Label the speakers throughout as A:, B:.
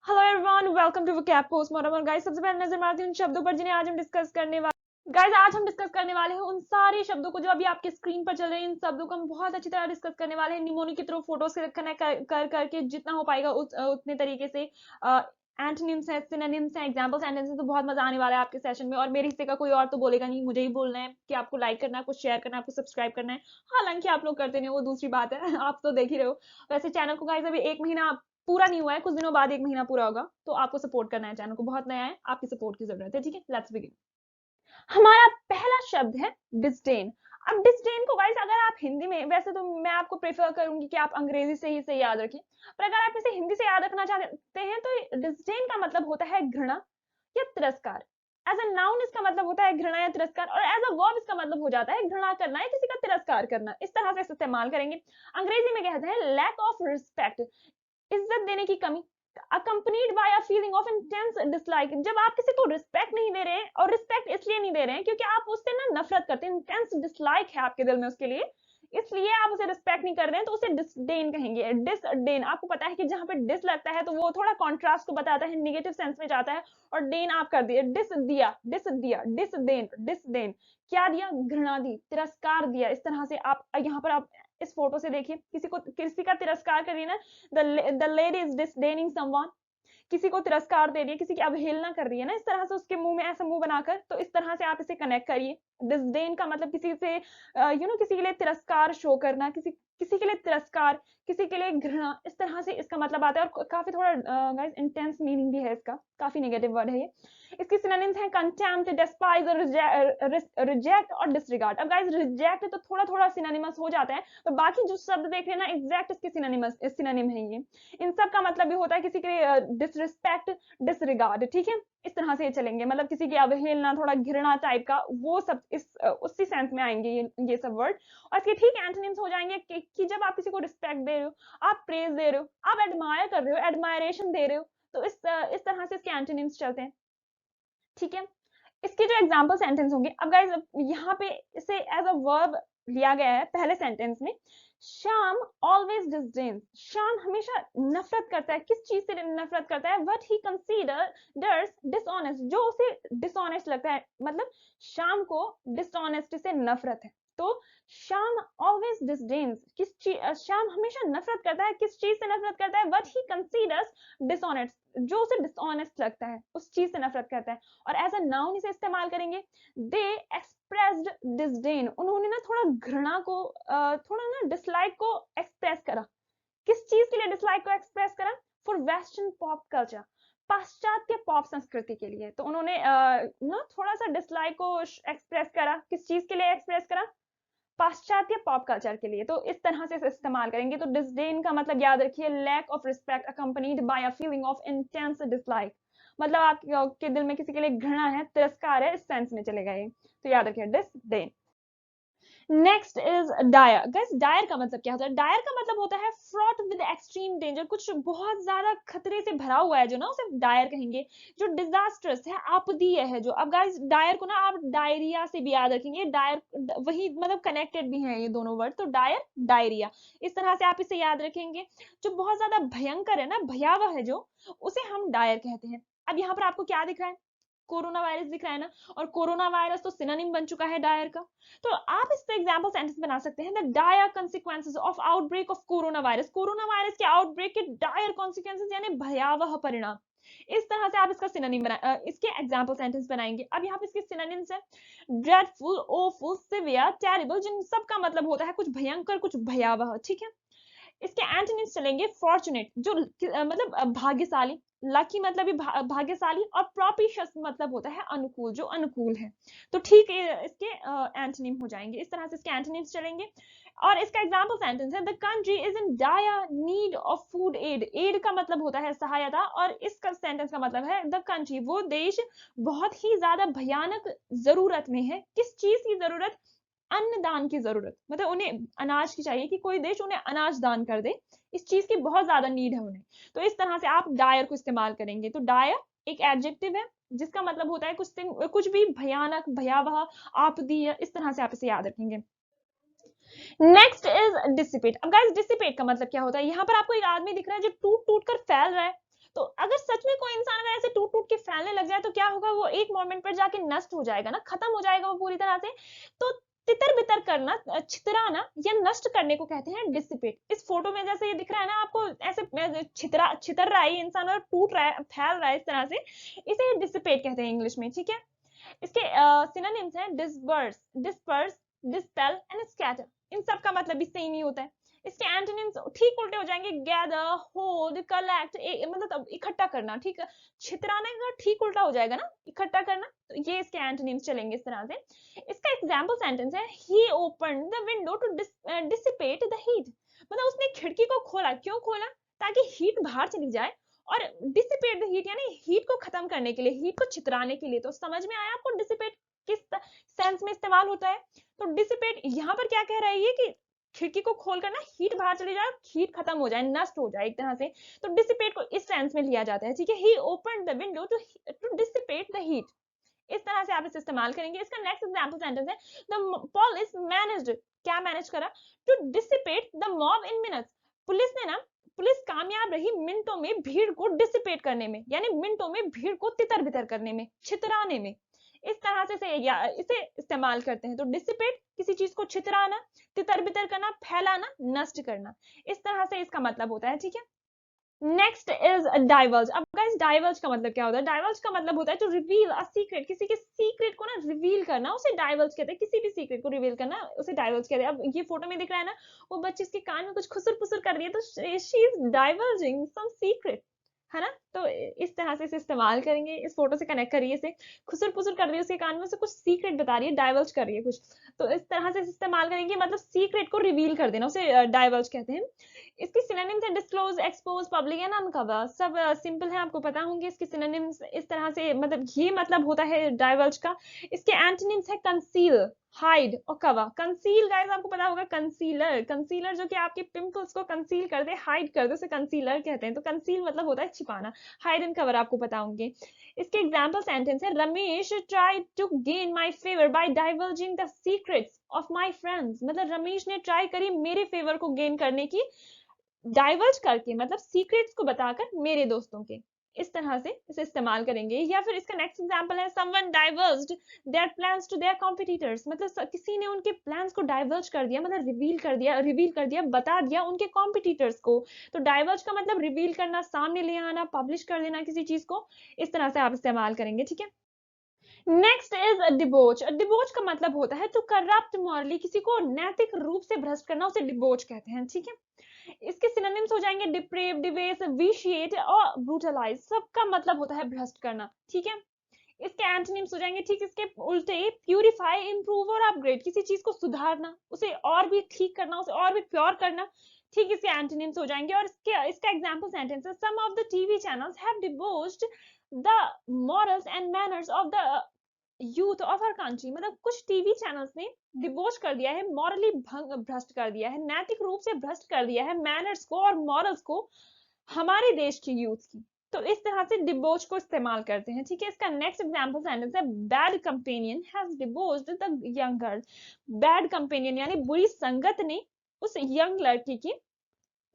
A: Hello everyone, welcome to vocab postmortem. और guys, सबसे पहले नजर मारते हैं उन शब्दों पर जिन्हें आज हम डिस्कस करने वाले। गाइस, आज हम डिस्कस करने वाले हैं उन सारे शब्दों को जो अभी आपके स्क्रीन पर चल रहे हैं। इन शब्दों को हम बहुत अच्छी तरह डिस्कस करने वाले हैं, निमोनी के थ्रू फोटोज कनेक्ट कर करके जितना हो पाएगा उतने तरीके से। एंटोनिम्स है, सिनोनिम्स है, एग्जांपल सेंटेंसेस, तो बहुत मजा आने वाला है आपके सेशन में। और मेरे हिस्से का कोई और तो बोलेगा नहीं, मुझे ही बोलना है कि आपको लाइक करना है, आपको शेयर करना है, आपको सब्सक्राइब करना है। हालांकि आप लोग करते नहीं, वो दूसरी बात है। आप तो देख ही रहे हो। वैसे चैनल को गाइस अभी 1 महीना पूरा नहीं हुआ है, कुछ दिनों बाद 1 महीना पूरा होगा, तो आपको सपोर्ट करना है। चैनल को बहुत नया है, आपकी सपोर्ट की जरूरत है। ठीक है, लेट्स बिगिन। हमारा पहला शब्द है डिस्डेन। अब डिस्डेन को गाइस अगर आप हिंदी में, वैसे तो मैं आपको प्रेफर करूंगी कि आप अंग्रेजी से ही से याद रखें, पर अगर आप इसे हिंदी से याद रखना चाहते हैं तो डिस्डेन का मतलब होता है घृणा या तिरस्कार। एज अ नाउन इसका मतलब होता है घृणा या तिरस्कार, और एज अ वर्ब इसका मतलब हो जाता है घृणा करना या किसी का तिरस्कार करना। इस तरह से इस्तेमाल करेंगे। अंग्रेजी में कहते हैं लैक ऑफ रिस्पेक्ट, इज्जत देने की कमी, accompanied by a feeling of intense dislike। जब आप किसी को रिस्पेक्ट नहीं दे रहे हैं, और रिस्पेक्ट इसलिए नहीं दे रहे हैं क्योंकि आप उससे ना नफरत करते हैं, इंटेंस डिसलाइक है आपके दिल में उसके लिए, इसलिए आप उसे रिस्पेक्ट नहीं कर रहे हैं, तो उसे डिसडेन कहेंगे। डिसडेन, आपको पता है कि जहां पे डिस लगता है तो वो थोड़ा कॉन्ट्रास्ट को बताता है, नेगेटिव सेंस में जाता है, और डेन आप कर दिए, डिस दिया, डिस दिया, डिसडेन, डिसडेन, क्या दिया? घृणा दी, तिरस्कार दिया। इस तरह से आप यहाँ पर आप इस फोटो से देखिए, किसी का तिरस्कार करिए ना, the lady is disdaining someone, किसी को तिरस्कार दे रही है, किसी की अवहेलना कर रही है ना, इस तरह से उसके मुंह में ऐसा मुंह बनाकर, तो इस तरह से आप इसे कनेक्ट करिए। डिसडेन का मतलब किसी से किसी के लिए तिरस्कार शो करना, किसी के लिए तिरस्कार, किसी के लिए घृणा, इस तरह से इसका मतलब आता है। और काफी थोड़ा गाइस इंटेंस मीनिंग भी है इसका, काफी नेगेटिव वर्ड है ये। इसकी सिनोनिम्स हैं कंटेम्प्ट, डिस्पाइज, और रिजेक्ट और डिसरिगार्ड। अब गाइस रिजेक्ट तो थोड़ा थोड़ा सिनोनिमस हो जाता है, पर बाकी जो शब्द देख रहे हैं ना, एग्जैक्ट इसके सिनोनिम है ये। इन सब का मतलब भी होता है किसी के डिसरिस्पेक्ट, डिसरिगार्ड। ठीक है, इस तरह से चलेंगे, मतलब किसी की अवहेलना, थोड़ा घृणा टाइप का, वो सब इस उसी सेंस में आएंगे ये सब वर्ड। और इसके ठीक एंटोनिम्स हो जाएंगे कि जब आप किसी को रिस्पेक्ट दे रहे हो, आप प्रेज दे रहे हो, आप एडमायर कर रहे हो, एडमायरेशन दे रहे हो, तो इस तरह से इसके एंटोनिम्स चलते हैं। ठीक है, इसके जो एग्जाम्पल सेंटेंस होंगे, अब गाइस यहाँ पे इसे एज अ वर्ब लिया गया है पहले सेंटेंस में। श्याम ऑलवेज डिसडेन्स, श्याम हमेशा नफरत करता है। किस चीज से नफरत करता है? व्हाट ही कंसीडर्स डिसऑनेस्ट, जो उसे डिसऑनेस्ट लगता है, मतलब श्याम को डिसऑनेस्ट से नफरत है। तो श्याम ऑलवेज डिसडेन्स, किस चीज, श्याम हमेशा नफरत करता है, किस चीज से नफरत करता है? व्हाट ही कंसीडर्स डिसऑनेस्ट, जो उसे डिसऑनेस्ट लगता है, उस चीज से नफरत करता है। और एज अ नाउन इसे इस्तेमाल करेंगे। दे एक्सप्रेस्ड डिसडेन, उन्होंने ना थोड़ा घृणा को, थोड़ा ना डिसलाइक को एक्सप्रेस करा। किस चीज के लिए डिसलाइक को एक्सप्रेस करा? फॉर वेस्टर्न पॉप कल्चर, पाश्चात्य पॉप संस्कृति के लिए। तो उन्होंने ना थोड़ा सा डिसलाइक को एक्सप्रेस करा, किस चीज के लिए एक्सप्रेस करा? पाश्चात्य पॉप कल्चर के लिए। तो इस तरह से इस्तेमाल करेंगे। तो डिसडेन का मतलब याद रखिए, lack of respect accompanied by a feeling of intense dislike, मतलब आपके दिल में किसी के लिए घृणा है, तिरस्कार है, इस सेंस में चलेगा ये। तो याद रखिए disdain. Next is dire. Guys, dire का मतलब क्या होता है? डायर का मतलब होता है फ्रॉट विद एक्सट्रीम डेंजर, कुछ बहुत ज्यादा खतरे से भरा हुआ है जो ना, उसे डायर कहेंगे। जो डिजास्टरस है, आपदीय है जो। अब गाइस डायर को ना आप डायरिया से भी याद रखेंगे, डायर वही, मतलब कनेक्टेड भी हैं ये दोनों वर्ड, तो डायर, डायरिया, इस तरह से आप इसे याद रखेंगे। जो बहुत ज्यादा भयंकर है ना, भयावह है जो, उसे हम डायर कहते हैं। अब यहाँ पर आपको क्या दिख रहा है? कोरोना वायरस दिख रहा है ना, और कोरोना वायरस तो सिनोनिम बन चुका है डायर का। तो आप इस पे एग्जांपल सेंटेंस बना सकते हैं, the dire consequences of outbreak of corona virus, corona virus के आउटब्रेक के डायर कॉन्सिक्वेंसेस यानी भयावह परिणाम। इस तरह से आप इसका सिनोनिम इसके एग्जांपल सेंटेंस बनाएंगे। अब यहाँ पे इसके सिनोनिम्स है ड्रेडफुल, ओफुल, सिवियर, टेरिबल, जिन सब का मतलब होता है कुछ भयंकर, कुछ भयावह। ठीक है, इसके एंटोनिम्स चलेंगे। फॉर्चुनेट, जो मतलब भाग्यशाली, लकी मतलब भी भाग्यशाली, और प्रोपिशियस मतलब होता है अनुकूल, जो अनुकूल है। तो ठीक है, इसके एंटोनिम हो जाएंगे। इस तरह से इसके एंटोनिम्स चलेंगे। और इसका एग्जांपल सेंटेंस है the country is in dire need of food aid, aid का मतलब होता है सहायता, और इसका सेंटेंस का मतलब है द कंट्री, वो देश बहुत ही ज्यादा भयानक जरूरत में है। किस चीज की जरूरत? अन्नदान की जरूरत, मतलब उन्हें अनाज की चाहिए, कि कोई देश उन्हें अनाज दान कर दे, इस चीज की बहुत ज्यादा नीड है उन्हें। तो इस तरह से आप डायर को इस्तेमाल करेंगे। तो डायर एक एडजेक्टिव है जिसका मतलब होता है कुछ भी भयानक, भयावह, आपदीय, इस तरह से आप इसे याद रखेंगे। Next is dissipate. अब गाइस डिसिपेट का मतलब क्या होता है? यहाँ पर आपको एक आदमी दिख रहा है जो टूट टूट कर फैल रहा है। तो अगर सच गया तो क्या होगा, वो एक मोमेंट पर जाके नष्ट हो जाएगा ना, खत्म हो जाएगा वो पूरी तरह से। तो तितर बितर करना, छितराना या नष्ट करने को कहते हैं डिसिपेट। इस फोटो में जैसे ये दिख रहा है ना आपको, ऐसे छितर रहा है ये इंसान और टूट रहा है, फैल रहा है इस तरह से, इसे डिसिपेट कहते हैं इंग्लिश में, ठीक है। इसके सिनोनिम्स हैं disperse, disperse, dispel and scatter. इन सब का मतलब भी सेम ही होता है। इसके एंटोनिम्स ठीक उल्टे हो जाएंगे, गैदर, होल्ड, कलेक्ट, मतलब इकट्ठा करना, ठीक है। छितराने का ठीक उल्टा हो जाएगा ना, इकट्ठा करना। तो ये इसके एंटोनिम्स चलेंगे इस तरह से। इसका एग्जाम्पल सेंटेंस है, he open the window to dissipate the heat. मतलब उसने खिड़की को खोला, क्यों खोला, ताकि हीट बाहर चली जाए, और डिसिपेट द हीट यानी हीट को खत्म करने के लिए, हीट को छितराने के लिए। तो समझ में आया आपको डिसिपेट किस सेंस में इस्तेमाल होता है। तो डिसिपेट यहाँ पर क्या कह रहा है ये, कि खिड़की को खोलकर ना हीट बाहर चली जाए, हीट खत्म हो जाए, नष्ट हो जाए एक तरह से। तो डिसिपेट को इस सेंस में लिया जाता है, ठीक है। He open the window to dissipate the heat, इस तरह से आप इसे इस्तेमाल करेंगे। इसका नेक्स्ट एग्जांपल सेंटेंस है, द पुलिस मैनेज्ड, क्या मैनेज करा, to dissipate the mob in minutes. Police ने ना, पुलिस कामयाब रही मिनटों में भीड़ को डिसिपेट करने में, यानी मिनटों में भीड़ को तितर बितर करने में, छितराने में। इस तरह से इसे इस्तेमाल करते हैं। तो डिसिपेट किसी चीज को छितराना, तितर बितर करना, फैलाना, नष्ट करना, इस तरह से इसका मतलब होता है, ठीक है। Next is diverge. अब गाइस डाइवर्ज का मतलब क्या होता है, डाइवर्ज का मतलब होता है टू रिवील अ सीक्रेट, किसी के सीक्रेट को ना रिवील करना, उसे डाइवर्ज कहते हैं। किसी भी सीक्रेट को रिवील करना उसे डाइवर्ज कहते हैं। अब ये फोटो में दिख रहा है ना, वो बच्ची इसके कान में कुछ खुसुर फुसुर कर रही है, तो she is diverging some secret, है ना। तो इस तरह से इसे इस्तेमाल करेंगे, इस फोटो से कनेक्ट करिए इसे, खुसुर फुसुर कर रही है उसके कान में, उसे कुछ सीक्रेट बता रही है, डाइवर्ज कर रही है कुछ। तो इस तरह से इस्तेमाल करेंगे, मतलब सीक्रेट को रिवील कर देना, उसे डाइवर्ज कहते हैं। इसकी सिनोनिम्स है disclose, expose, public and uncover. सब सिंपल है, आपको पता होंगे इसके सिनोनिम्स। इस तरह से मतलब ये मतलब होता है डाइवर्ज का। इसके एंटोनिम्स है कंसील, हाइड और कवर। कंसील गाइस आपको पता होगा, कंसीलर, कंसीलर जो कि आपके पिंपल्स को कंसील कर दे, हाइड कर दे, उसे कंसीलर कहते हैं। तो कंसील मतलब होता है छिपाना, हाइड एंड कवर आपको पता होंगे। इसके एग्जाम्पल सेंटेंस है, Ramesh try to gain my favour by diverging the secrets of my friends. मतलब रमेश ने ट्राई करी मेरे फेवर को गेन करने की, डाइवर्ज करके, मतलब सीक्रेट्स को बताकर मेरे दोस्तों के। इस तरह से इसे इस्तेमाल करेंगे। या फिर इसका नेक्स्ट एग्जांपल है, someone diverged their plans to their competitors. मतलब किसी ने उनके प्लान्स को डाइवर्ज कर दिया, मतलब रिवील कर दिया, बता दिया उनके कॉम्पिटिटर्स को। तो डाइवर्ज का मतलब रिवील करना, सामने ले आना, पब्लिश कर देना किसी चीज को। इस तरह से आप इस्तेमाल करेंगे, ठीक है। Next is डिबोच। डिबोच का मतलब होता है टू करप्ट मॉरली, किसी को नैतिक रूप से भ्रष्ट करना, उसे डिबोच कहते हैं, ठीक है। इसके सिनोनिम्स हो जाएंगे डिप्रेव, डिवेस, विशिएट और ब्रूटलाइज। सबका मतलब होता है भ्रष्ट करना, ठीक है। इसके एंटोनिम्स हो जाएंगे ठीक इसके उल्टे, प्यूरिफाई, इंप्रूव और अपग्रेड। किसी चीज को सुधारना, उसे और भी ठीक करना, उसे और भी प्योर करना, ठीक इसके एंटोनिम्स हो जाएंगे। और इसका एग्जांपल सेंटेंस है, some of the TV channels have debauched the morals and manners of the youth of our country. मतलब कुछ टीवी चैनल्स ने डिबोच कर दिया है, मॉरली भ्रष्ट कर दिया है, नैतिक रूप से भ्रष्ट कर दिया है मैनर्स को और मॉरल्स को हमारे देश की यूथ की। तो इस तरह से डिबोच को इस्तेमाल करते हैं, ठीक है। इसका नेक्स्ट एग्जांपल सेंटेंस है, bad companion has debauched the young girl. Bad companion यानी बुरी संगत ने उस यंग लड़की की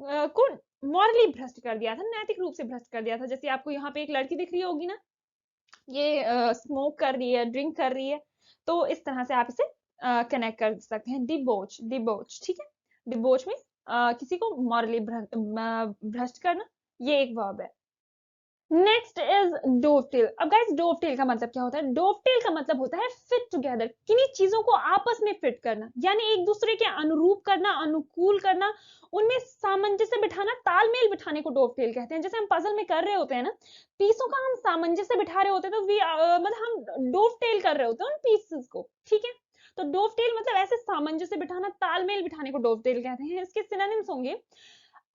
A: को मॉरली भ्रष्ट कर दिया था, नैतिक रूप से भ्रष्ट कर दिया था। जैसे आपको यहाँ पे एक लड़की दिख रही होगी ना, ये स्मोक कर रही है, ड्रिंक कर रही है, तो इस तरह से आप इसे कनेक्ट कर सकते हैं, डिबोच, डिबोच, ठीक है। डिबोच में किसी को मॉरली भ्रष्ट करना, ये एक वर्ब है। Next is dovetail. अब गाइस डोवटेल का मतलब क्या होता है, डोवटेल का मतलब होता है फिट टुगेदर, किन्हीं चीजों को आपस में फिट करना, यानी एक दूसरे के अनुरूप करना, अनुकूल करना, उनमें सामंजस्य बिठाना, तालमेल बिठाने को डोवटेल कहते हैं। जैसे हम पजल में कर रहे होते हैं ना, पीसों का हम सामंजस्य बिठा रहे होते हैं, तो मतलब हम डोवटेल कर रहे होते हैं उन पीसेस को, ठीक है। तो डोवटेल मतलब ऐसे सामंजस्य बिठाना, तालमेल बिठाने को डोवटेल कहते हैं। इसके सिनोनिम्स होंगे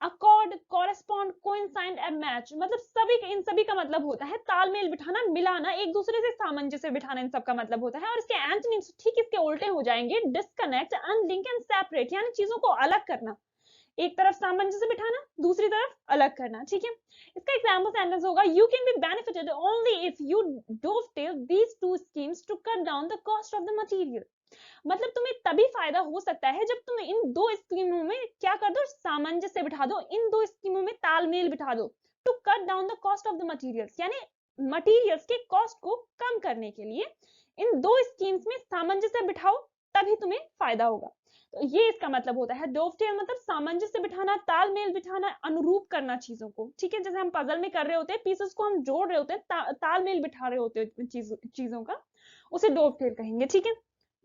A: accord, correspond, coincide and match. मतलब इन सभी का मतलब होता है तालमेल बिठाना, मिलाना, एक दूसरे से सामंजस्य बिठाना, इन सब का मतलब होता है। और इसके एंटोनिम्स ठीक इसके उल्टे हो जाएंगे, डिस्कनेक्ट, अनलिंक एंड सेपरेट, यानी चीजों को अलग करना, एक तरफ सामंजस्य बिठाना, दूसरी तरफ अलग करना, ठीक है। इसका एग्जांपल सेंटेंस होगा, you can be benefited only if you dovetail these two schemes to cut down the cost of the material. मतलब तुम्हें तभी फायदा हो सकता है जब तुम इन दो स्कीमों में क्या कर दो, सामंजस्य बिठा दो, इन दो स्कीमों में तालमेल बिठा दो, to cut down the cost of the materials, यानी मटेरियल्स के कॉस्ट को कम करने के लिए इन दो स्कीम्स में सामंजस्य बिठाओ, तभी तुम्हें फायदा होगा। तो ये इसका मतलब होता है। डोवटेल मतलब सामंजस्य बिठाना, तालमेल बिठाना, अनुरूप करना चीजों को, ठीक है। जैसे हम पजल में कर रहे होते हैं, पीसेस को हम जोड़ रहे होते हैं, तालमेल बिठा रहे होते हैं चीजों का, उसे डोवटेल कहेंगे, ठीक है।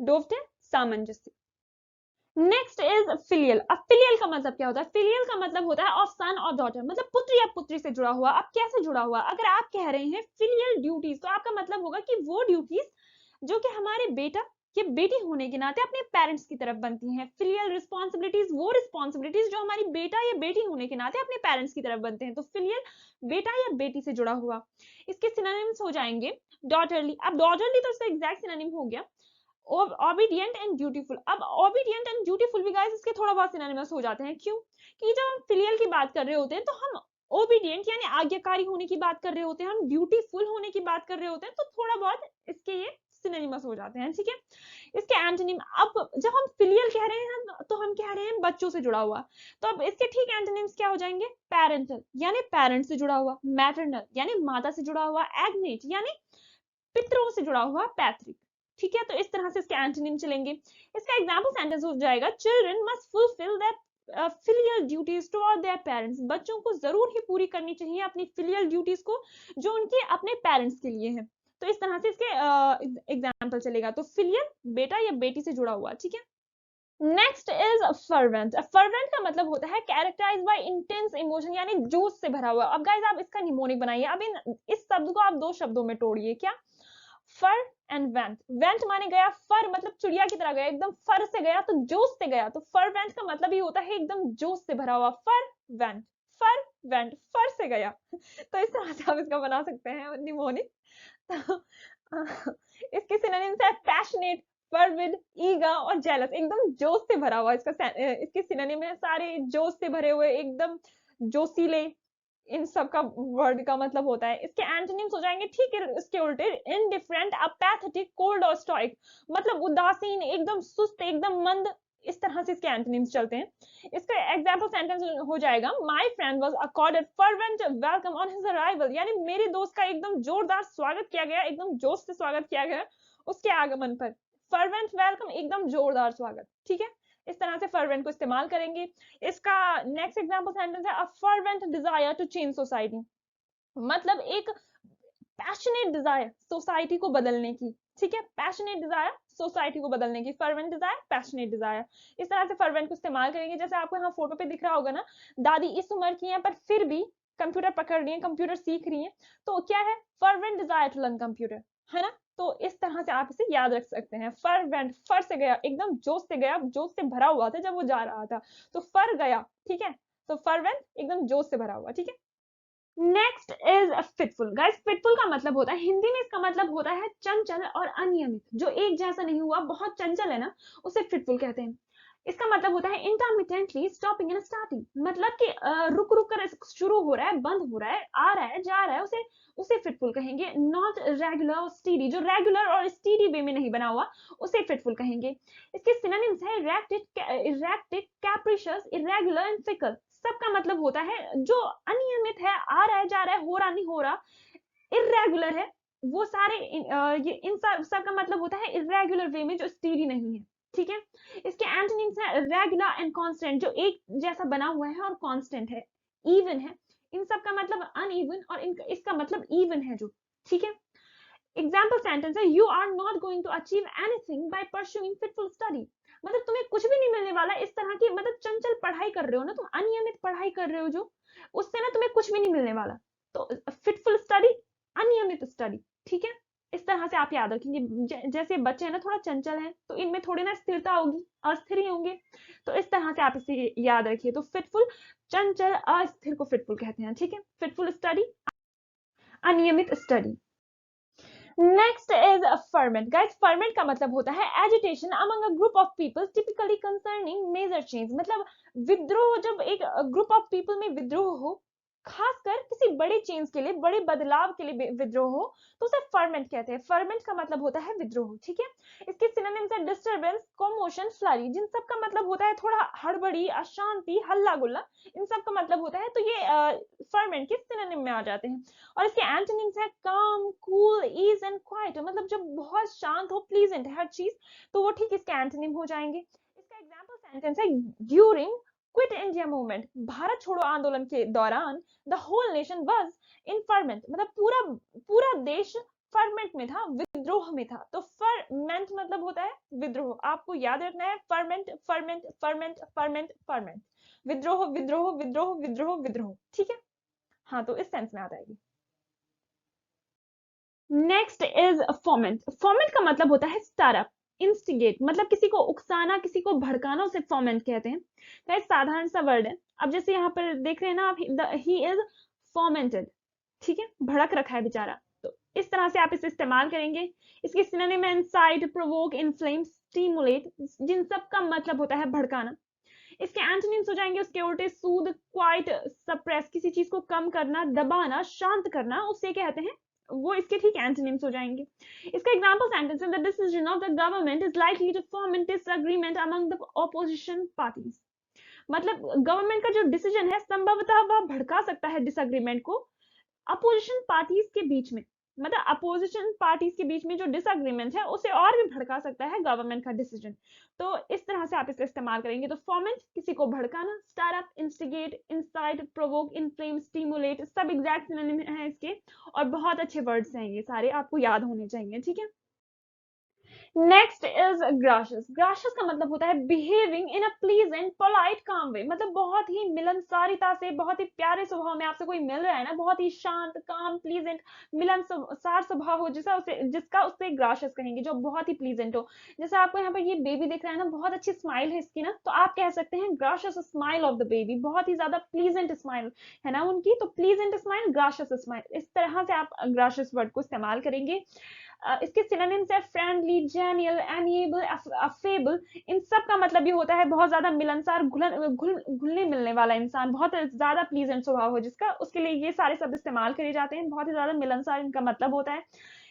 A: डोवटेल सामंजस्य। Next is filial. अब फिलियल का मतलब क्या होता है? फिलियल का मतलब होता है ऑफ सन और डॉटर, मतलब पुत्र या पुत्री से जुड़ा हुआ। अब कैसे जुड़ा हुआ? अगर आप कह रहे हैं फिलियल ड्यूटीज, तो आपका मतलब होगा कि वो ड्यूटीज जो कि हमारे बेटा या बेटी होने के नाते अपने पेरेंट्स की तरफ बनती हैं। फिलियल रिस्पॉन्सिबिलिटीज वो रिस्पॉन्सिबिलिटीज जो हमारी बेटा या बेटी होने के नाते अपने पेरेंट्स की तरफ बनते हैं। तो फिलियल बेटा या बेटी से जुड़ा हुआ। इसके सिनोनिम्स हो जाएंगे डॉटरली। अब डॉटरली तो इसका एग्जैक्ट सिनोनिम हो गया ओबीडियंट एंड ड्यूटीफुल। अब ओबीडियंट एंड ड्यूटीफुल भी गाइस इसके थोड़ा बहुत सिनोनिमस हो जाते हैं। क्यों? कि जब हम फिलियल की बात कर रहे होते हैं तो हम ओबीडियंट यानी आज्ञाकारी होने की बात कर रहे होते हैं, हम ड्यूटीफुल होने की बात कर रहे होते हैं, तो थोड़ा बहुत इसके ये सिनोनिमस हो जाते हैं, ठीक है। इसके एंटोनिम, अब जब हम फिलियल कह रहे हैं तो हम कह रहे हैं बच्चों से जुड़ा हुआ, तो अब इसके ठीक एंटोनिम्स क्या हो जाएंगे? पेरेंटल यानी पेरेंट्स से जुड़ा हुआ, मैटरनल यानी माता से जुड़ा हुआ, एग्नेट यानी पितरों से जुड़ा हुआ, पैतृक, ठीक है। तो इस तरह से इसके एंटोनिम चलेंगे। इसका एग्जांपल सेंटेंस हो जाएगा children must fulfil there filial duties toward their parents. बच्चों को जरूर ही पूरी करनी चाहिए अपनी फिलियल ड्यूटीज को जो उनके अपने पेरेंट्स के लिए है। तो इस तरह से इसके एग्जांपल चलेगा। तो फिलियल बेटा या बेटी से जुड़ा हुआ, ठीक है। Next is fervent. फर्वेंट का मतलब होता है कैरेक्टराइज बाय इंटेंस इमोशन यानी जोश से भरा हुआ। अब गाइस आप इसका निमोनिक बनाइए। अब इस शब्द को आप दो शब्दों में तोड़िए। क्या? फर एंड वेंट। वेंट माने गया, फर मतलब चिड़िया की तरह गया, एकदम फर से गया, तो जोश से गया। तो फर वेंट का मतलब ही होता है एकदम जोश से भरा हुआ। फर वेंट, फर वेंट, फर से गया। तो इस तरह से आप इसका बना सकते हैं निमोनिक। तो इसके सिनोनिम्स है पैशनेट, fervid, ईगा और जेलस। एकदम जोश से भरा हुआ इसके सिनोनिम है सारे जोश से भरे हुए, एकदम जोशीले। इन सब का वर्ड का मतलब होता है। इसके एंटोनिम्स हो जाएंगे ठीक है इसके उल्टे, इनडिफरेंट, अपैथेटिक, कोल्ड और स्टोइक, मतलब उदासीन, एकदम सुस्त, एकदम मंद। इस तरह से इसके एंटोनिम्स चलते हैं। इसका एग्जांपल सेंटेंस हो जाएगा my friend was accorded fervent welcome on his arrival, यानी मेरे दोस्त का एकदम जोरदार स्वागत किया गया, एकदम जोश से स्वागत किया गया उसके आगमन पर। फर्वेंट वेलकम एकदम जोरदार स्वागत, ठीक है। इस तरह से फर्वेंट को इस्तेमाल करेंगे। इसका नेक्स्ट एग्जांपल सेंटेंस है a fervent desire to change society, मतलब एक पैशनेट डिजायर सोसाइटी को बदलने की, ठीक है। पैशनेट डिजायर सोसाइटी को बदलने की, फर्वेंट डिजायर, पैशनेट डिजायर। इस तरह से फर्वेंट को इस्तेमाल करेंगे। जैसे आपको यहाँ फोटो पे दिख रहा होगा ना, दादी इस उम्र की है पर फिर भी कंप्यूटर पकड़ रही है, कंप्यूटर सीख रही है, तो क्या है? Fervent desire to learn computer, है ना। तो इस तरह से आप इसे याद रख सकते हैं। फर्वेंट, फर से गया, एकदम जोश से गया, जोश से भरा हुआ था जब वो जा रहा था, तो फर गया, ठीक है। तो फर्वेंट एकदम जोश से भरा हुआ, ठीक है। Next is fitful. Guys fitful का मतलब होता है, हिंदी में इसका मतलब होता है चंचल और अनियमित, जो एक जैसा नहीं हुआ, बहुत चंचल है ना, उसे फिटफुल कहते हैं। इसका मतलब होता है इंटरमिटेंटली स्टॉपिंग एंड स्टार्टिंग, मतलब कि रुक रुक कर शुरू हो रहा है, बंद हो रहा है, आ रहा है, जा रहा है, उसे फिटफुल कहेंगे। नॉट रेगुलर और स्टीडी, जो रेगुलर और स्टीडी वे में नहीं बना हुआ, उसे फिटफुल कहेंगे। इसके सिनोनिम्स है इरेक्टिक, कैप्रिशियस, इरेगुलर एंड फिकल। सबका मतलब होता है जो अनियमित है, आ रहा है, जा रहा है, हो रहा नहीं हो रहा, इरेगुलर है, वो सारे इन सब का मतलब होता है इरेगुलर वे में, जो स्टीडी नहीं है, ठीक है। इसके एंटोनिम्स है रेगुलर एंड कांस्टेंट, जो एक जैसा बना हुआ है और कांस्टेंट है, इवन है। इन सब का मतलब अनइवन और इसका मतलब इवन है जो, ठीक है। एग्जाम्पल सेंटेंस है you are not going to achieve anything by pursuing fitful study, मतलब तुम्हें कुछ भी नहीं मिलने वाला इस तरह की, मतलब चंचल पढ़ाई कर रहे हो ना तुम, अनियमित पढ़ाई कर रहे हो जो, उससे ना तुम्हें कुछ भी नहीं मिलने वाला। तो फिटफुल स्टडी, अनियमित स्टडी, ठीक है। इस तरह से आप याद रखेंगे। जैसे बच्चे हैं ना थोड़ा चंचल हैं, तो इनमें थोड़ी ना स्थिरता होगी, अस्थिर ही होंगे, तो इस तरह से आप इसे याद रखिए। तो फिटफुल, चंचल, अस्थिर को फिटफुल कहते हैं, ठीक है। फिटफुल स्टडी, अनियमित study. Next is ferment. Guys ferment का मतलब होता है agitation among a group of people typically concerning major change, मतलब विद्रोह, जब एक ग्रुप ऑफ पीपल में विद्रोह हो खासकर किसी बड़े चेंज के लिए, बड़े बदलाव के लिए विद्रोह हो तो उसे फर्मेंट कहते हैं। फर्मेंट का मतलब होता है विद्रोह, ठीक है। इसके सिनोनिम्स है डिस्टर्बेंस, कॉमोशन, फ्लरी, जिन सब का मतलब होता है थोड़ा हड़बड़ी, अशांति, हल्ला गुल्ला, इन सब का मतलब होता है। तो ये फर्मेंट के सिनोनिम में आ जाते हैं। और इसके एंटोनिम्स है काम, कूल, ईज एंड क्वाइट, मतलब जब बहुत शांत हो, प्लीजेंट है हर चीज, तो वो ठीक इसके एंटोनिम हो जाएंगे। इसका एग्जाम्पल सेंटेंस है during quit India movement, Bharat छोड़ो आंदोलन के दौरान the whole nation was in ferment, मतलब पूरा पूरा देश फर्मेंट में था, विद्रोह में था। तो फर्मेंट मतलब होता है विद्रोह, आपको याद रखना है, ferment ferment ferment ferment ferment, विद्रोह विद्रोह विद्रोह विद्रोह विद्रोह, ठीक है। हाँ, तो इस सेंस में आ जाएगी। Next is foment. फोमेंट का मतलब होता है स्टार अप, इंस्टिगेट, मतलब किसी को उकसाना, किसी को भड़काना, उसे फोमेंट कहते हैं। तो एक साधारण सा वर्ड है। अब जैसे यहाँ पर देख रहे हैं ना आप, ही इज फोमेंटेड, ठीक है, भड़क रखा है बेचारा। तो इस तरह से आप इसे इस्तेमाल करेंगे। इसके सिनोनिम है इंसाइट, प्रोवोक, इन्फ्लेम, स्टिमुलेट, जिन सब का मतलब होता है भड़काना। इसके एंटोनिम्स हो जाएंगे उसके उल्टे सूद, क्वाइट, सप्रेस, किसी चीज को कम करना, दबाना, शांत करना, उसे कहते हैं, वो इसके ठीक एंटोनिम्स हो जाएंगे। इसका एग्जांपल सेंटेंस है the decision of the government is likely to foment disagreement among the opposition parties, मतलब गवर्नमेंट का जो डिसीजन है संभवतः वह भड़का सकता है डिसएग्रीमेंट को अपोजिशन पार्टीज के बीच में, मतलब अपोजिशन पार्टीज के बीच में जो डिसएग्रीमेंट है उसे और भी भड़का सकता है गवर्नमेंट का डिसीजन। तो इस तरह से आप इसका इस्तेमाल करेंगे। तो फॉर्मेंट किसी को भड़काना, stir up, instigate, incite, provoke, inflame, stimulate, सब एग्जैक्ट सिनोनिम है इसके, और बहुत अच्छे वर्ड्स हैं ये सारे, आपको याद होने चाहिए, ठीक है। Next is Gracias. ग्राशियस का मतलब होता है behaving in a pleasant, polite, काम वे, मतलब बहुत ही मिलनसारिता से, बहुत ही प्यारे स्वभाव में आपसे कोई मिल रहा है ना, बहुत ही शांत, काम, प्लीजेंट, मिलनसार स्वभाव हो, जिसका उससे ग्राशियस कहेंगे, जो बहुत ही प्लीजेंट हो। जैसे आपको यहाँ पर ये बेबी दिख रहा है ना, बहुत अच्छी स्माइल है इसकी ना, तो आप कह सकते हैं Gracias smile of the baby, बहुत ही ज्यादा प्लीजेंट स्माइल है ना उनकी, तो प्लीजेंट स्माइल, ग्राशियस स्माइल, इस तरह से आप ग्राशियस वर्ड को इस्तेमाल करेंगे। इसके सिनोनिम्स है फ्रेंडली, जेनियल, एमिएबल, अफेबल, इन सब का मतलब ये होता है बहुत ज्यादा मिलनसार, घुलने मिलने वाला इंसान, बहुत ज्यादा प्लीजेंट स्वभाव हो जिसका, उसके लिए ये सारे शब्द इस्तेमाल करे जाते हैं। बहुत ही ज्यादा मिलनसार इनका मतलब होता है।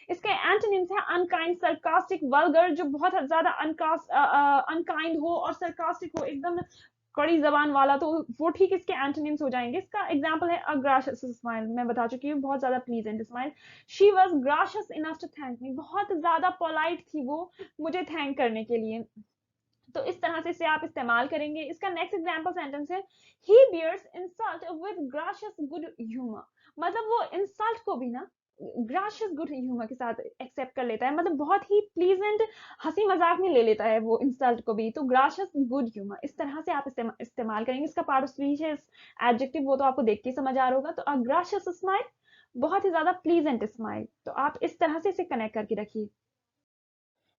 A: इसके एंटोनिम्स है अनकाइंड, सरकास्टिक, वल्गर, जो बहुत ज्यादा अनकाइंड हो और सरकास्टिक हो, एकदम कड़ी जबान वाला, तो वो ठीक इसके एंटोनिम्स हो जाएंगे। इसका एग्जांपल है अ ग्राशियस स्माइल, मैं बता चुकी हूँ, बहुत ज्यादा pleasant smile. She was gracious enough to thank me, बहुत ज्यादा पोलाइट थी वो मुझे थैंक करने के लिए। तो इस तरह से इसे आप इस्तेमाल करेंगे। इसका नेक्स्ट एग्जांपल सेंटेंस है he bears insult with gracious good humour, मतलब वो इंसल्ट को भी ना ग्राशियस गुड ह्यूमर के साथ एक्सेप्ट कर लेता है, मतलब बहुत ही प्लीजेंट हंसी मजाक में ले लेता है वो इंसल्ट को भी। तो ग्राशियस गुड ह्यूमर, इस तरह से आप इस्तेमाल करेंगे। इसका पार्ट ऑफ स्पीच है एडजेक्टिव, वो तो आपको देख के समझ आ रहा होगा। तो अ ग्राशियस स्माइल, बहुत ही ज्यादा प्लीजेंट स्माइल, तो आप इस तरह से इसे कनेक्ट करके रखिए।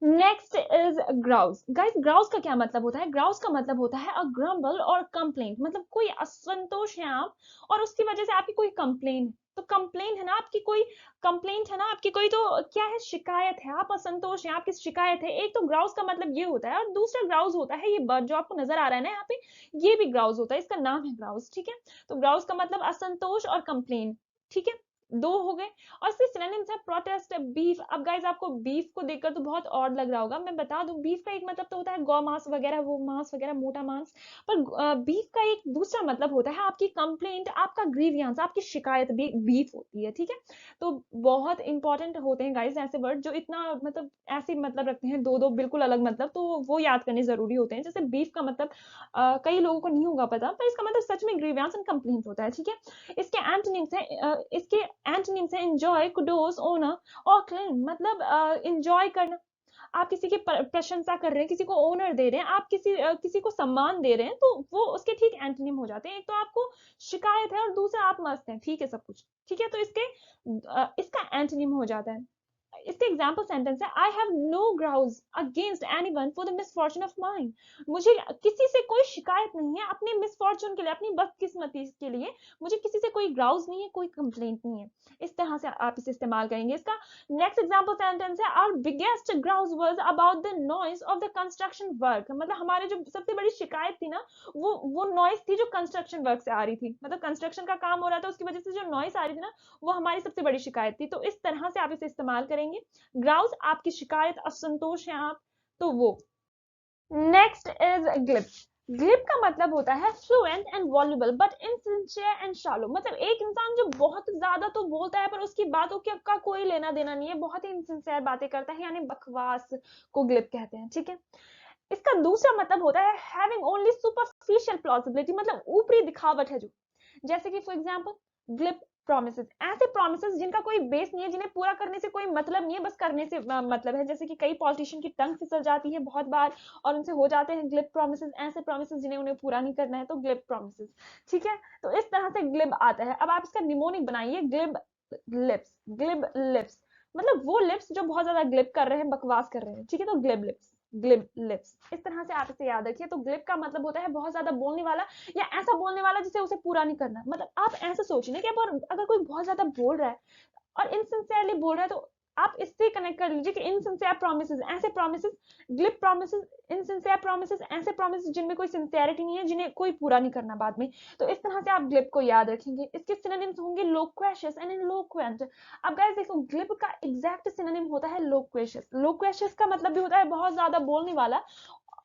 A: Next is grouse. Guys, grouse का क्या मतलब होता है? ग्राउज का मतलब होता है अ ग्रम्बल और कंप्लेंट, मतलब कोई असंतोष है आप और उसकी वजह से आपकी कोई कंप्लेन है। तो कंप्लेन है ना आपकी कोई, कंप्लेंट है ना आपकी कोई, तो क्या है, शिकायत है, आप असंतोष है, आपकी शिकायत है। एक तो ग्राउज का मतलब ये होता है, और दूसरा ग्राउज होता है ये बर्ड जो आपको नजर आ रहा है ना यहाँ पे, ये भी ग्राउज होता है, इसका नाम है ग्राउज, ठीक है। तो ग्राउज का मतलब असंतोष और कंप्लेन, ठीक है, दो हो गए। और इसके सिनोनिम्स है प्रोटेस्ट, बीफ। अब गाइस आपको बीफ को देखकर तो बहुत ऑड लग रहा होगा, मैं बता दूं बीफ का एक मतलब तो होता है गौ मांस वगैरह, वो मांस वगैरह, मोटा मांस, पर बीफ का एक दूसरा मतलब होता है आपकी कंप्लेंट, आपका ग्रीवियंस, आपकी शिकायत भी बीफ होती है, ठीक है। तो बहुत इंपॉर्टेंट होते हैं गाइस ऐसे वर्ड जो इतना मतलब ऐसे मतलब रखते हैं, दो दो बिल्कुल अलग मतलब, तो वो याद करने जरूरी होते हैं। जैसे बीफ का मतलब कई लोगों को नहीं होगा पता, पर इसका मतलब सच में ग्रीवियंस एंड कंप्लेंट होता है, ठीक है। इसके एंटोनिम्स है एंटोनिम्स है एंजॉय, कुडोस, ओनर और क्लेम, मतलब एंजॉय करना, आप किसी की प्रशंसा कर रहे हैं, किसी को ओनर दे रहे हैं, आप किसी को सम्मान दे रहे हैं, तो वो उसके ठीक एंटोनिम हो जाते हैं। एक तो आपको शिकायत है और दूसरा आप मस्त हैं, ठीक है, सब कुछ ठीक है, तो इसका एंटोनिम हो जाता है। इसके एग्जाम्पल सेंटेंस है I have no grouse against anyone for the misfortune of mine. मुझे किसी से कोई शिकायत नहीं है अपने मिसफॉर्चून के लिए, अपनी बदकिस्मती के लिए मुझे किसी से कोई ग्राउज नहीं है, कोई कंप्लेंट नहीं है। इस तरह से आप इसे इस्तेमाल करेंगे। इसका नेक्स्ट एग्जाम्पल सेंटेंस है our biggest grouse was about the noise of the construction work. मतलब हमारे जो सबसे बड़ी शिकायत थी ना वो नॉइज थी जो कंस्ट्रक्शन वर्क से आ रही थी। मतलब कंस्ट्रक्शन का काम हो रहा था, उसकी वजह से जो नॉइज आ रही थी ना वो हमारी सबसे बड़ी शिकायत थी। तो इस तरह से आप इसे इस्तेमाल करेंगे। ग्राउज आपकी शिकायत, असंतोष है आप, तो वो। Next is ग्लिप। ग्लिप का मतलब होता है fluent and voluble but insincere and shallow. मतलब एक इंसान जो बहुत ज्यादा तो बोलता है पर उसकी बातों का कोई लेना देना नहीं है, बहुत ही इनसिंसियर बातें करता है, यानी बकवास को ग्लिप कहते हैं। ठीक है। इसका दूसरा मतलब होता है हैविंग ओनली सुपरफिशियल प्लॉजिबिलिटी, मतलब ऊपरी दिखावट है जो। जैसे कि फॉर एग्जांपल ग्लिप प्रोमिसेस, ऐसे प्रोमिसेस जिनका कोई बेस नहीं है, जिन्हें पूरा करने से कोई मतलब नहीं है, बस करने से मतलब है। जैसे कि कई पॉलिटिशियन की टंग फिसल जाती है बहुत बार और उनसे हो जाते हैं ग्लिप प्रोमिसेस, ऐसे प्रोमिसेस जिन्हें उन्हें पूरा नहीं करना है, तो ग्लिप प्रोमिसेस। ठीक है। तो इस तरह से ग्लिब आता है। अब आप इसका निमोनिक बनाइए, ग्लिब लिप्स। ग्लिब लिप्स मतलब वो लिप्स जो बहुत ज्यादा ग्लिप कर रहे हैं, बकवास कर रहे हैं। ठीक है। तो ग्लिब लिप्स, ग्लिब लिप्स, इस तरह से आप इसे याद रखिए। तो ग्लिब का मतलब होता है बहुत ज्यादा बोलने वाला या ऐसा बोलने वाला जिसे उसे पूरा नहीं करना। मतलब आप ऐसे सोचिए ना कि अगर कोई बहुत ज्यादा बोल रहा है और इनसिंसियरली बोल रहा है, तो आप इससे कनेक्ट कर लीजिए कि इनसिंसियर प्रोमिसेस, ऐसे प्रोमिसेस, ग्लिप प्रोमिसेस, इनसिंसियर प्रोमिसेस, ऐसे प्रोमिसेस जिनमें कोई सिंसियरिटी नहीं है, जिन्हें कोई पूरा नहीं करना बाद में। तो इस तरह से आप ग्लिप को याद रखेंगे। इसके सिनोनिम्स होंगे लोक्वेशियस एंड इलोक्वेंट। अब गाइस देखो, ग्लिप का एग्जैक्ट सिनोनिम होता है लोक्वेशियस। लोक्वेशियस का मतलब भी होता है बहुत ज्यादा बोलने वाला।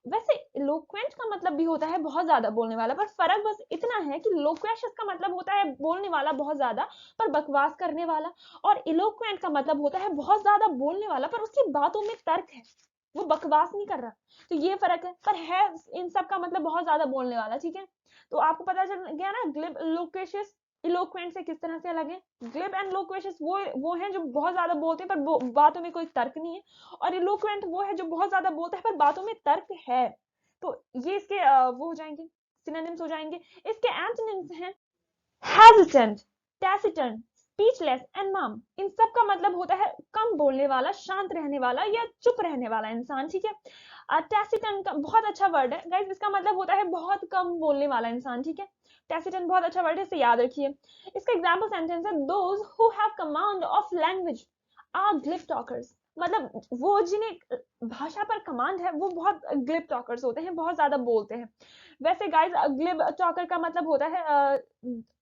A: वैसे इलोक्वेंट का मतलब भी होता है बहुत ज्यादा बोलने वाला, पर फर्क बस इतना है कि लोक्वेशियस का मतलब होता है बोलने वाला बहुत ज्यादा पर बकवास करने वाला, और इलोक्वेंट का मतलब होता है बहुत ज्यादा बोलने वाला पर उसकी बातों में तर्क है, वो बकवास नहीं कर रहा। तो ये फर्क है, पर है इन सब का मतलब बहुत ज्यादा बोलने वाला। ठीक है। तो आपको पता चल गया ना ग्लिब लोक्वेशियस इलोक्वेंट से किस तरह से अलग है। ग्लिब एंड लोक्वेशियस वो हैं जो बहुत ज्यादा बोलते हैं पर बातों में कोई तर्क नहीं है, और इलोक्वेंट वो है जो बहुत ज्यादा बोलता है पर बातों में तर्क है। तो ये इसके वो हो जाएंगे, सिनोनिम्स हो जाएंगे। इसके एंटोनिम्स हैं हेजिटेंट, टैसिटर्न, स्पीचलेस एंड मम। इन सब का मतलब होता है कम बोलने वाला, शांत रहने वाला या चुप रहने वाला इंसान। ठीक है। टैसिटर्न का बहुत अच्छा वर्ड है गाइस, इसका मतलब होता है बहुत कम बोलने वाला इंसान। ठीक है। टैसिटर्न बहुत अच्छा वर्ड है, इसे याद रखिए। इसका एग्जांपल सेंटेंस है those who have command of language are glib talkers. मतलब वो जिन्हें भाषा पर कमांड है वो बहुत ग्लिप टॉकर्स होते हैं, बहुत ज्यादा बोलते हैं। वैसे गाइस ग्लिप टॉकर का मतलब होता है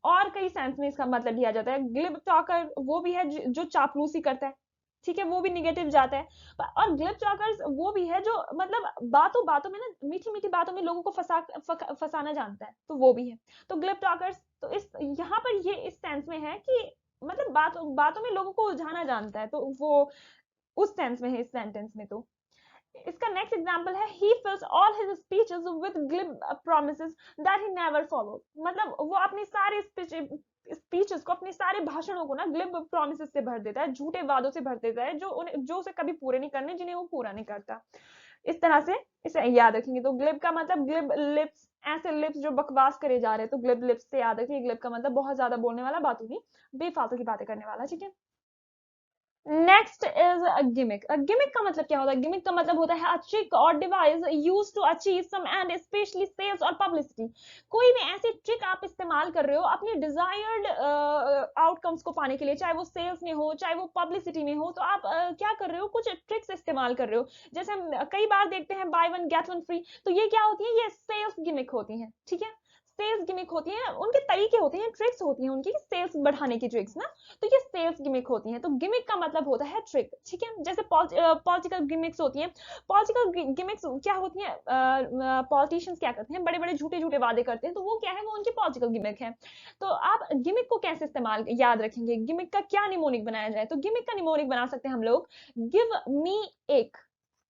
A: और कई सेंस में इसका मतलब लिया जाता है। ग्लिप टॉकर वो भी है जो चापलूसी करता है। ठीक है। वो भी निगेटिव जाता है। और ग्लिप टॉकर्स वो भी है जो मतलब बातों बातों में ना, मीठी मीठी बातों में लोगों को फंसाना जानता है, तो वो भी है। तो ग्लिप टॉकर्स तो इस यहाँ पर ये इस सेंस में है कि मतलब बातों में लोगों को उलझाना जानता है, तो वो उस सेंस में है इस सेंटेंस में। तो इसका नेक्स्ट एग्जांपल है he fills all his speeches with glib promises that he never follows। मतलब वो अपनी सारी स्पीचेस को, अपने सारे भाषणों को ना ग्लिब प्रोमिसेस से भर देता है, झूठे वादों से भर देता है जो उसे कभी पूरे नहीं करने, जिन्हें वो पूरा नहीं करता। इस तरह से इसे याद रखेंगे। तो ग्लिब का मतलब ग्लिब लिप्स, ऐसे लिप्स जो बकवास करे जा रहे हैं, तो ग्लिब लिप्स से याद रखिए। ग्लिब का मतलब बहुत ज्यादा बोलने वाला, बातों की बेफालतू की बातें करने वाला। ठीक है। Next is a gimmick. Gimmick का मतलब क्या होता है? गिमिक का मतलब होता है अ ट्रिक और device used to achieve some end, especially sales और पब्लिसिटी। कोई भी ऐसी ट्रिक आप इस्तेमाल कर रहे हो अपनी डिजायर्ड आउटकम्स को पाने के लिए, चाहे वो सेल्स में हो चाहे वो पब्लिसिटी में हो, तो आप क्या कर रहे हो, कुछ ट्रिक्स इस्तेमाल कर रहे हो। जैसे हम कई बार देखते हैं by one get one free, तो ये क्या होती है? ये सेल्स गिमिक होती है। ठीक है। सेल्स गिमिक होती है, उनके तरीके होते हैं, ट्रिक्स होती हैं उनकी सेल्स बढ़ाने की ट्रिक्स ना, तो ये सेल्स गिमिक होती हैं। तो गिमिक का मतलब होता है ट्रिक। ठीक है। जैसे पॉलिटिकल गिमिक्स होती हैं। पॉलिटिकल गिमिक्स क्या होती हैं? पॉलिटिशियंस क्या करते हैं? बड़े बड़े झूठे झूठे वादे करते हैं, तो वो क्या है? वो उनकी पॉलिटिकल गिमिक है। तो आप गिमिक को कैसे इस्तेमाल याद रखेंगे? गिमिक का क्या निमोनिक बनाया जाए? तो गिमिक का निमोनिक बना सकते हैं हम लोग गिव मी एक,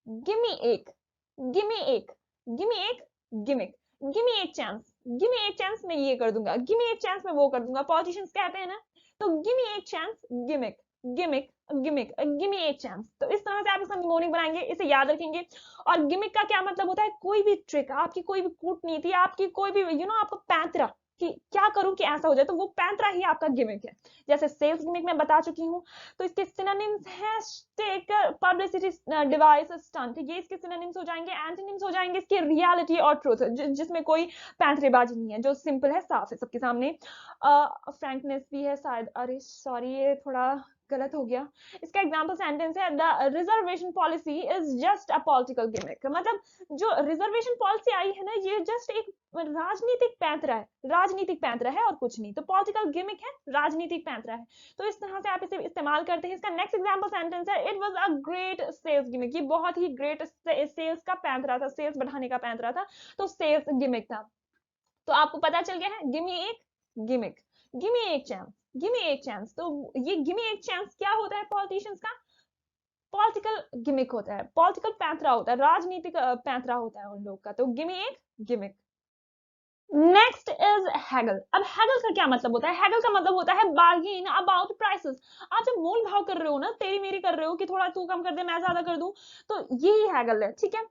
A: गिव मी एक, गिव मी एक, गिव मी एक गिमिक, गिव मी एक चांस, गिव मी एक चांस मैं ये कर दूंगा, गिव मी एक चांस मैं वो कर दूंगा, पॉलिटिशियंस कहते हैं ना। तो गिव मी एक chance, gimmick, gimmick, gimmick, give me एक चांस। तो इस तरह से आप इसका निमोनिक बनाएंगे, इसे याद रखेंगे। और गिमिक का क्या मतलब होता है? कोई भी ट्रिक, आपकी कोई भी कूटनीति, आपकी कोई भी आपका पैंतरा, कि क्या करूं कि ऐसा हो जाए, तो वो पैंतरा ही आपका गिमिक है। जैसे सेल्स गिमिक मैं बता चुकी हूँ, तो इसके सिनोनिम्स हैं स्टिक, पब्लिसिटी डिवाइस, स्टंट, ये इसके सिनोनिम्स हो जाएंगे। एंटोनिम्स हो जाएंगे इसके रियलिटी और ट्रूथ, जिसमें कोई पैंतरेबाजी नहीं है, जो सिंपल है, साफ है सबके सामने। फ्रैंकनेस भी है शायद, अरे सॉरी ये थोड़ा गलत हो गया। इसका एग्जाम्पल सेंटेंस है, the reservation policy is just a political gimmick. मतलब जो रिजर्वेशन पॉलिसी आई है ना, ये जस्ट एक राजनीतिक पैंतरा है, राजनीतिक पैंतरा है और कुछ नहीं। तो पॉलिटिकल गिमिक है, राजनीतिक पैंतरा है। तो इस तरह से आप इसे इस्तेमाल करते हैं। इसका नेक्स्ट एग्जांपल सेंटेंस है, it was a great sales gimmick. ये बहुत ही ग्रेट सेल्स का पैंतरा था, सेल्स बढ़ाने का पैंतरा था, तो सेल्स गिमिक था। तो आपको पता चल गया है, गिव मी एक गिमिक, गिव मी एक चांस, गिव मी एक चांस। तो ये गिव मी एक चांस क्या होता है पॉलिटिशियंस का? पॉलिटिकल गिमिक होता है, पॉलिटिकल पैंतरा होता है, राजनीतिक पैंतरा होता है उन लोग का। तो गिव मी एक गिमिक। Next is Hegel. अब हैगल का क्या मतलब होता है? हैगल का मतलब होता है बार्गेन अबाउट प्राइसेस। आप जब मोल भाव कर रहे हो ना, तेरी मेरी कर रहे हो कि थोड़ा तू कम कर दे मैं ज्यादा कर दूं, तो यही हैगल है, ठीक है।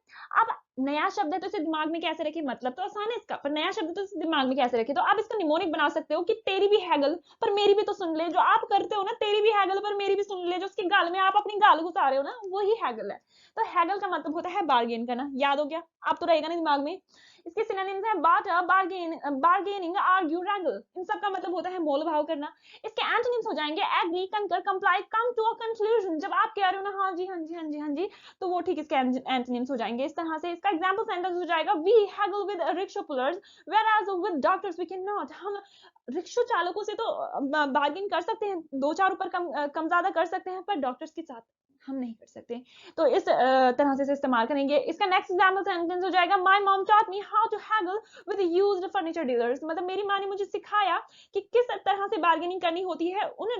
A: अब नया शब्द है तो इसे दिमाग में कैसे रखे? मतलब तो आसान है इसका, पर नया शब्द है तो इसे दिमाग में कैसे रखे? तो आप इसका निमोनिक बना सकते हो कि तेरी भी हैगल पर मेरी भी तो सुन ले। जो आप करते हो ना, तेरी भी हैगल पर मेरी भी सुन ले, जो उसके गाल में आप अपनी गाल घुसा रहे हो ना, वही हैगल है। तो हैगल का मतलब होता है बार्गेन करना। याद हो गया? आप तो रहेगा ना दिमाग में। इसके सिनोनिम्स है बार्टर, बार्गेनिंग, आर्ग्यू, रैगल। इन सब का मतलब होता है मोल भाव करना। इसके एंटोनिम्स हो जाएंगे agree, concur, comply, come to a conclusion. जब आप कह रहे हो ना हाँ जी हाँ जी हाँ जी हाँ जी, तो वो ठीक इसके एंटोनिम्स हो जाएंगे इस तरह से। इसका एग्जांपल सेंटेंस हो जाएगा, we haggle with rickshaw pullers whereas with doctors we can not. हम रिक्शा चालकों से तो बार्गेन कर सकते हैं, 2-4 ऊपर कम ज्यादा कर सकते हैं, पर डॉक्टर्स के साथ हम नहीं कर सकते। तो इस तरह से इस्तेमाल करेंगे। इसका नेक्स्ट एग्जांपल सेंटेंस हो जाएगा, my mom taught me how to haggle with used furniture dealers. मतलब मेरी माँ ने मुझे सिखाया कि किस तरह से बार्गेनिंग करनी होती है उन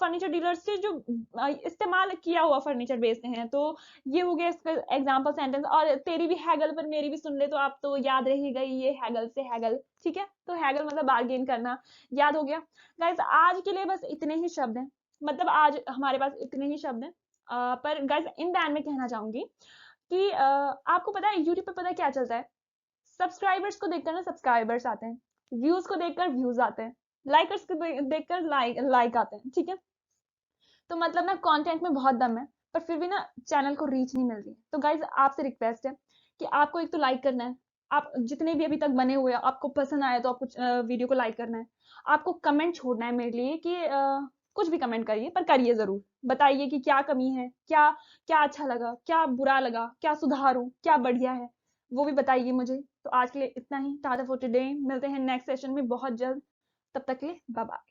A: फर्नीचर डीलर्स से जो इस्तेमाल किया हुआ फर्नीचर बेचते हैं। तो ये हो गया इसका एग्जांपल सेंटेंस। और तेरी भी हैगल पर मेरी भी सुन ले, तो आप तो याद रहेगा ये हैगल से हैगल, ठीक है। तो हैगल मतलब बार्गेन करना, याद हो गया। गाइस आज के लिए बस इतने ही शब्द हैं, मतलब आज हमारे पास इतने ही शब्द हैं। पर गाइस इन द एंड में कहना चाहूंगी कि आपको पता है यूट्यूब पे पता है क्या चलता है? सब्सक्राइबर्स को देखकर ना सब्सक्राइबर्स आते हैं, व्यूज को देखकर व्यूज आते हैं, लाइकर्स को देखकर लाइक आते हैं, ठीक है। तो मतलब ना कंटेंट में बहुत दम है, पर फिर भी ना चैनल को रीच नहीं मिल रही। तो गाइज आपसे रिक्वेस्ट है कि आपको एक तो लाइक करना है, आप जितने भी अभी तक बने हुए हैं आपको पसंद आया तो आपको वीडियो को लाइक करना है। आपको कमेंट छोड़ना है मेरे लिए कि कुछ भी कमेंट करिए, पर करिए जरूर। बताइए कि क्या कमी है, क्या क्या अच्छा लगा, क्या बुरा लगा, क्या सुधारूं, क्या बढ़िया है, वो भी बताइए मुझे। तो आज के लिए इतना ही। टाटा फॉर टुडे, मिलते हैं नेक्स्ट सेशन में बहुत जल्द। तब तक के लिए बाय बाय।